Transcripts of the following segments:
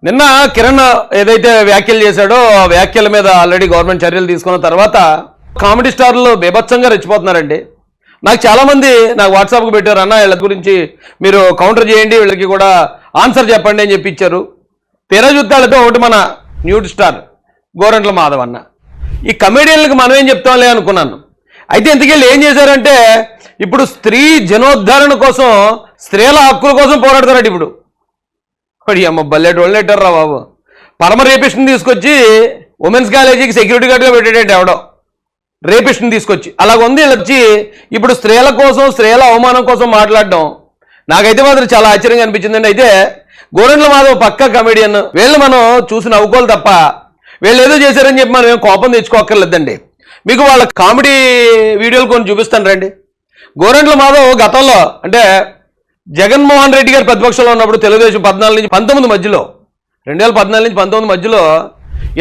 నిన్న కిరణ్ ఏదైతే వ్యాఖ్యలు చేశాడో ఆ వ్యాఖ్యల మీద ఆల్రెడీ గవర్నమెంట్ చర్యలు తీసుకున్న తర్వాత కామెడీ స్టార్లు బీభత్సంగా రెచ్చిపోతున్నారండి. నాకు చాలామంది నాకు వాట్సాప్కి పెట్టారు, అన్న వీళ్ళ గురించి మీరు కౌంటర్ చేయండి, వీళ్ళకి కూడా ఆన్సర్ చెప్పండి అని చెప్పి ఇచ్చారు. తీరా చూస్తాళ్ళతో ఒకటి మన న్యూడ్ స్టార్ గోరంట్ల మాధవ్ అన్న. ఈ కమెడియన్లకు మనం ఏం చెప్తాంలే అనుకున్నాను. అయితే ఇంతకెళ్ళి ఏం చేశారంటే ఇప్పుడు స్త్రీ జనోద్ధరణ కోసం, స్త్రీల హక్కుల కోసం పోరాడతారట. ఇప్పుడు అమ్మ బల్లెట్ వాళ్ళెట్టారా బాబు, పరమ రేపిస్ట్ని తీసుకొచ్చి ఉమెన్స్ కాలేజీకి సెక్యూరిటీ గార్డ్గా పెట్టేటంటే ఎవడో రేపిస్ట్ని తీసుకొచ్చి అలాగుంది. వచ్చి ఇప్పుడు స్త్రీల కోసం, స్త్రీల అవమానం కోసం మాట్లాడడం నాకైతే మాత్రం చాలా ఆశ్చర్యంగా అనిపించిందండి. అయితే గోరంట్ల మాధవ్ పక్కా కమెడియన్, వీళ్ళు మనం చూసి నవ్వుకోవాలి తప్ప వీళ్ళు ఏదో చేశారని చెప్పి మనం ఏం కోపం తెచ్చుకోక్కర్లేదండి. మీకు వాళ్ళ కామెడీ వీడియోలు కొన్ని చూపిస్తాను రండి. గోరంట్ల మాధవ్ గతంలో అంటే జగన్మోహన్ రెడ్డి గారు ప్రతిపక్షంలో ఉన్నప్పుడు తెలుగుదేశం 14 నుంచి 19 మధ్యలో 2014 నుంచి 19 మధ్యలో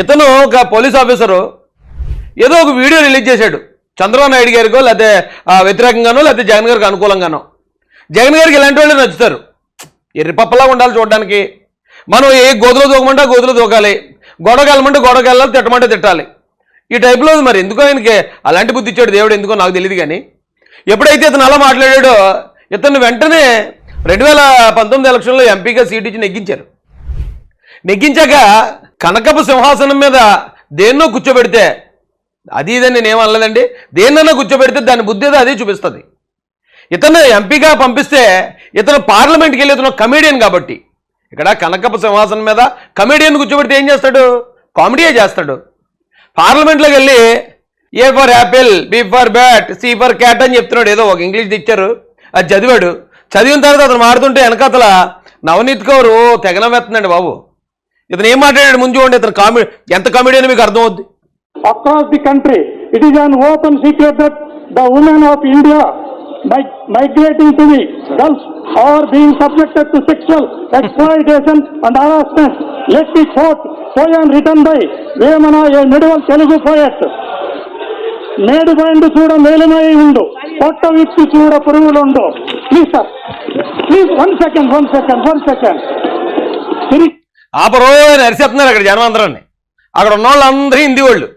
ఇతను ఒక పోలీస్ ఆఫీసరు ఏదో ఒక వీడియో రిలీజ్ చేశాడు. చంద్రబాబు నాయుడు గారికో లేకపోతే వ్యతిరేకంగానో లేకపోతే జగన్ గారికి అనుకూలంగానో. జగన్ గారికి ఇలాంటి వాళ్ళు నచ్చుతారు, ఎర్రిపప్పలా ఉండాలి చూడడానికి. మనం ఏ గోతులో దూకమంటే గోతులో దూకాలి, గొడవకి వెళ్ళమంటే గొడవకి వెళ్ళాలి, తిట్టమంటే తిట్టాలి. ఈ టైప్లో మరి ఎందుకో ఆయనకి అలాంటి బుద్ధి ఇచ్చాడు దేవుడు, ఎందుకో నాకు తెలియదు. కానీ ఎప్పుడైతే ఇతను అలా మాట్లాడాడో ఇతను వెంటనే 2019 ఎలక్షన్లో ఎంపీగా సీట్ ఇచ్చి నెగ్గించారు. నెగ్గించాక కనకపు సింహాసనం మీద దేన్నో కూర్చోబెడితే, అది ఇదని నేనేం అనలేదండి, దేన్నైనా కూర్చోబెడితే దాని బుద్ధి ఏదో అదే చూపిస్తుంది. ఇతను ఎంపీగా పంపిస్తే ఇతను పార్లమెంట్కి వెళ్ళి ఇతను కమెడియన్ కాబట్టి, ఇక్కడ కనకపు సింహాసనం మీద కమెడియన్ కూర్చోబెడితే ఏం చేస్తాడు, కామెడీయే చేస్తాడు. పార్లమెంట్లోకి వెళ్ళి A for apple, B for bat, C for cat అని చెప్తున్నాడు. ఏదో ఒక ఇంగ్లీష్ ఇచ్చారు, అది చదివాడు. చదివిన తర్వాత అతను మాడుతుంటే వెనకాతల నవనీత్ కౌర్ తెగనవేస్తుందండి బాబు. ఇతను ఏం మాట్లాడాడు ముందు చూడండి. ఇతను ఎంత కామెడీ అని మీకు అర్థం అవుద్ది. Across the country, it is an open secret that the women of India migrating to the Gulf are being subjected to sexual exploitation and harassment. Let me quote poem written by Vemana, a medieval Telugu poet. నేడు బండు చూడ మేలుమై ఉండు, పొట్ట విప్పి చూడ పురుగులుండు. Please sir, please one second. ఆపరో నరిసేస్తున్నారు అక్కడ జనం అందరాన్ని. అక్కడ ఉన్న వాళ్ళందరూ హిందీ వాళ్ళు.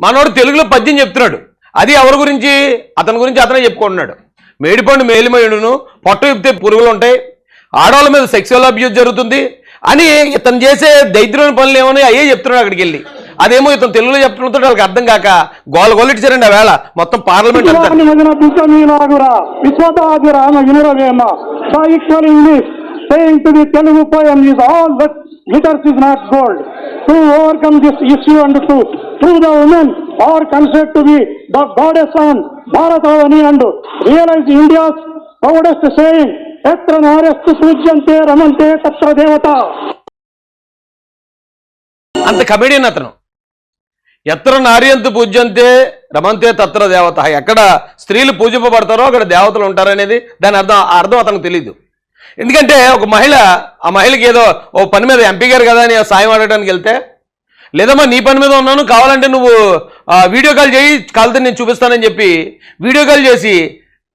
మనోడు తెలుగులో పద్యం చెప్తున్నాడు. అది ఎవరి గురించి, అతని గురించి అతనే చెప్పుకుంటున్నాడు. మేడిపండు మేలిమయుడును, పొట్ట విప్పితే పురుగులు ఉంటాయి, ఆడవాళ్ళ మీద సెక్సువల్ అబ్యూజ్ జరుగుతుంది అని ఇతను చేసే దైద్యమైన పనులు ఏమని అయ్యే చెప్తున్నాడు అక్కడికి వెళ్ళి. అదేమో ఇతను తెలుగులో చెప్తున్నతో వాళ్ళకి అర్థం కాక గోలగోలిచ్చారండి ఆ వేళ మొత్తం పార్లమెంట్ అంతా. saying to the Telugu poem is all that glitters is not gold. To overcome this issue and to the women are considered to be the goddess on Bharatavani and realize India's proudest saying, Etra Narestu Pujyante Ramante Tatra Devata. అంత comedian అతను. ఎత్ర నార్యంతు పూజ్యంతే రమంతే తత్ర దేవత. ఎక్కడ స్త్రీలు పూజింపబడతారో అక్కడ దేవతలు ఉంటారనేది దాని అర్థం అతనికి తెలీదు. ఎందుకంటే ఒక మహిళ, ఆ మహిళకి ఏదో ఓ పని మీద ఎంపీ గారు కదా అని సాయం అడగడానికి వెళ్తే, లేదమ్మా నీ పని మీద ఉన్నాను, కావాలంటే నువ్వు వీడియో కాల్ చేయి, కాలితే నేను చూపిస్తానని చెప్పి వీడియో కాల్ చేసి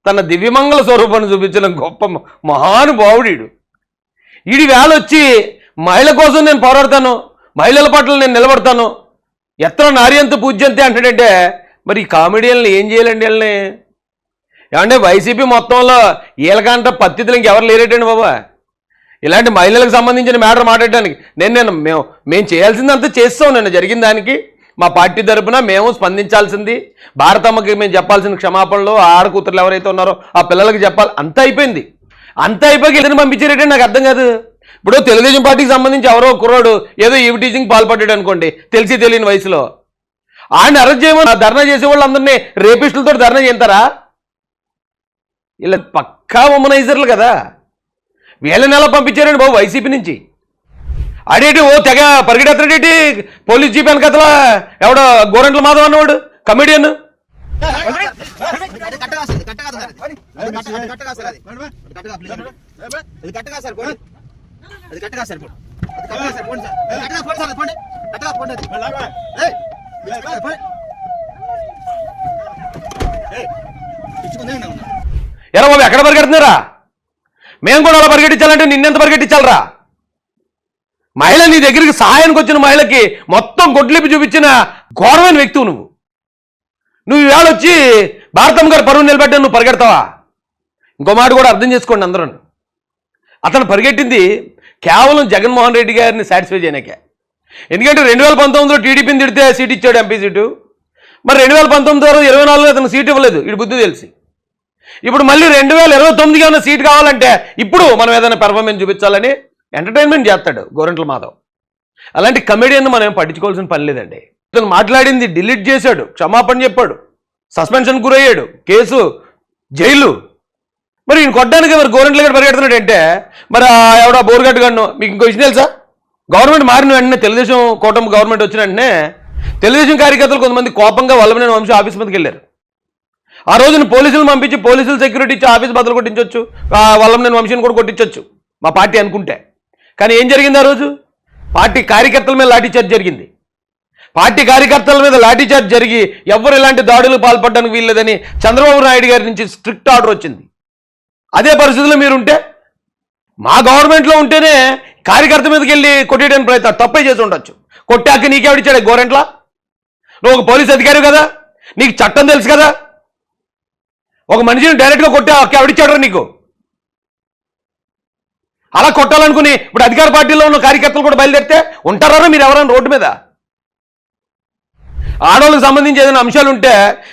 తన దివ్యమంగళ స్వరూపాన్ని చూపించిన గొప్ప మహానుభావుడు. ఈడి వేళ వచ్చి మహిళ కోసం నేను పోరాడతాను, మహిళల పట్ల నేను నిలబడతాను, ఎత్ర నార్యంత పూజ్యంతే అంటాడంటే మరి ఈ కామెడియన్లు ఏం చేయాలండి వీళ్ళని? ఏమంటే వైసీపీ మొత్తంలో వీళ్ళకంట పత్తితులు ఇంకెవరు లేరేటండి బాబా. ఇలాంటి మహిళలకు సంబంధించిన మ్యాటర్ మాట్లాడడానికి మేము చేయాల్సిందంతా చేస్తాం. నిన్న జరిగిన దానికి మా పార్టీ తరపున మేము స్పందించాల్సింది, భారతమ్మకి మేము చెప్పాల్సిన క్షమాపణలు, ఆడకూతురులు ఎవరైతే ఉన్నారో ఆ పిల్లలకి చెప్పాలి. అంతా అయిపోయింది. అంతా అయిపోయి ఇద్దరిని పంపించారేటండి, నాకు అర్థం కాదు. ఇప్పుడు తెలుగుదేశం పార్టీకి సంబంధించి ఎవరో కుర్రాడు ఏదో ఈవ్ టీచింగ్ పాల్పడ్డాడు అనుకోండి, తెలిసి తెలియని వయసులో, ఆయన అరెస్ట్ చేయమని ధర్నా చేసే వాళ్ళు అందరినీ రేపిస్టులతో ధర్నా చేస్తారా? వీళ్ళ పక్కా ఉమనైజర్లు కదా. వీళ్ళని ఎలా పంపించారండి బాబు వైసీపీ నుంచి? అడేటి ఓ తెగ పరిగెడతాడేటి పోలీస్ జీప్ వెనకతల ఎవడో గోరంట్ల మాధవ్ అన్నవాడు కమెడియన్. ఎరా బాబు ఎక్కడ పరిగెడుతున్నారా? మేము కూడా అలా పరిగెట్టించాలంటే నిన్నెంత పరిగెట్టించాలరా? మహిళ నీ దగ్గరికి సహాయానికి వచ్చిన మహిళకి మొత్తం గొడ్లిపి చూపించిన ఘోరమైన వ్యక్తివు నువ్వు ఇవాళ వచ్చి భారతమ్మ గారు పరువు నిలబెట్టా నువ్వు పరిగెడతావా? ఇంకో మాట కూడా అర్థం చేసుకోండి అందరూ. అతను పరిగెట్టింది కేవలం జగన్మోహన్ రెడ్డి గారిని సాటిస్ఫై చేయడానికే. ఎందుకంటే 2019లో టీడీపీని తిడితే సీట్ ఇచ్చాడు, ఎంపీ సీటు. మరి 2019 ద్వారా 24లో అతను సీట్ ఇవ్వలేదు, ఇటు బుద్ధి తెలిసి. ఇప్పుడు మళ్ళీ 2029కి ఏమైనా సీట్ కావాలంటే ఇప్పుడు మనం ఏదైనా పెర్ఫార్మెన్స్ చూపించాలని ఎంటర్టైన్మెంట్ చేస్తాడు గోరంట్ల మాధవ్. అలాంటి కమెడియన్ మనం ఏం పట్టించుకోవాల్సిన పని లేదండి. ఇతను మాట్లాడింది డిలీట్ చేశాడు, క్షమాపణ చెప్పాడు, సస్పెన్షన్ గురయ్యాడు, కేసు, జైలు. మరి ఈయన కొట్టడానికి మరి గోరంట్ల గారు పరిగెడుతున్నాడు అంటే మరి ఎవడో బోర్గట్టు గన్ను. మీకు ఇంకో విషయం తెలుసా? గవర్నమెంట్ మారిన వెంటనే, తెలుగుదేశం కూటమి గవర్నమెంట్ వచ్చిన వెంటనే తెలుగుదేశం కార్యకర్తలు కొంతమంది కోపంగా వల్లభనేని వంశీ ఆఫీస్ మీదకి వెళ్ళారు. ఆ రోజున పోలీసులు పంపించి పోలీసులు సెక్యూరిటీ ఇచ్చి ఆఫీస్ బదులు కొట్టించవచ్చు, వల్లభనేని వంశీని కూడా కొట్టించవచ్చు మా పార్టీ అనుకుంటే. కానీ ఏం జరిగింది ఆ రోజు? పార్టీ కార్యకర్తల మీద లాఠీచార్జ్ జరిగింది. పార్టీ కార్యకర్తల మీద లాఠీచార్జ్ జరిగి ఎవరు ఇలాంటి దాడులు పాల్పడడానికి వీల్లేదని చంద్రబాబు నాయుడు గారి నుంచి స్ట్రిక్ట్ ఆర్డర్ వచ్చింది. అదే పరిస్థితుల్లో మీరుంటే, మా గవర్నమెంట్లో ఉంటేనే కార్యకర్త మీదకి వెళ్ళి కొట్టేయడానికి ప్రయత్నం తప్పే చేసి ఉండొచ్చు. కొట్టాక నీకెవడిచ్చాడు గోరెంట్లా? నువ్వు ఒక పోలీస్ అధికారి కదా, నీకు చట్టం తెలుసు కదా. ఒక మనిషిని డైరెక్ట్గా కొట్టా ఎవడిచ్చాడు నీకు? అలా కొట్టాలనుకుని ఇప్పుడు అధికార పార్టీలో ఉన్న కార్యకర్తలు కూడా బయలుదేరితే ఉంటారా మీరు ఎవరైనా రోడ్డు మీద? ఆడవాళ్ళకి సంబంధించి ఏదైనా అంశాలు ఉంటే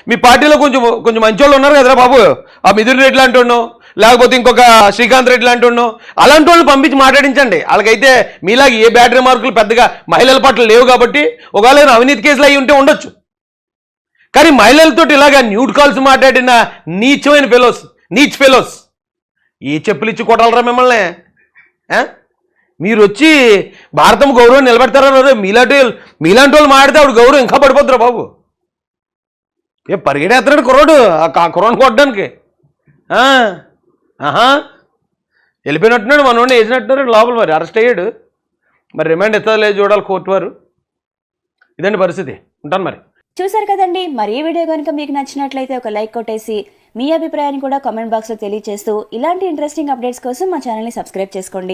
మీ పార్టీలో కొంచెం మంచి వాళ్ళు ఉన్నారు కదరా బాబు, ఆ మిథున్ రెడ్డి లాంటి ఉన్నావు, లేకపోతే ఇంకొక శ్రీకాంత్ రెడ్డి లాంటి ఉన్నావు, అలాంటి వాళ్ళు పంపించి మాట్లాడించండి. వాళ్ళకైతే మీలాగా ఏ బ్యాడ్ రిమార్కులు పెద్దగా మహిళల పట్ల లేవు కాబట్టి ఒకవేళ అవినీతి కేసులు అయ్యి ఉంటే ఉండొచ్చు. కానీ మహిళలతో ఇలాగా న్యూడ్ కాల్స్ మాట్లాడిన నీచమైన నీచ్ ఫెలోస్ ఏ చెప్పులు ఇచ్చి కొట్టాలరా మిమ్మల్ని? మీరు వచ్చి భారతం గౌరవం నిలబెడతారా? మీలాంటి వాళ్ళు మాడితే ఆవిడ గౌరవం ఇంకా పడిపోతురా బాబు. ఏ పరిగెడేస్తున్నాడు కుర్రాడు ఆ కుర్రాన్ని కొట్టడానికి. వెళ్ళిపోయినట్టున్నాడు, మనోడిని వేసినట్టున్నాడు లోపల. మరి అరెస్ట్ అయ్యాడు, మరి రిమాండ్ ఎత్తదో లేదు చూడాలి కోర్టు వారు. ఇదండి పరిస్థితి. ఉంటాను మరి. చూసారు కదండి. మరి ఈ వీడియో కనుక మీకు నచ్చినట్లయితే ఒక లైక్ కొట్టేసి మీ అభిప్రాయాన్ని కూడా కామెంట్ బాక్స్లో తెలియజేస్తూ ఇలాంటి ఇంట్రెస్టింగ్ అప్డేట్స్ కోసం మా ఛానల్ని సబ్స్క్రైబ్ చేసుకోండి.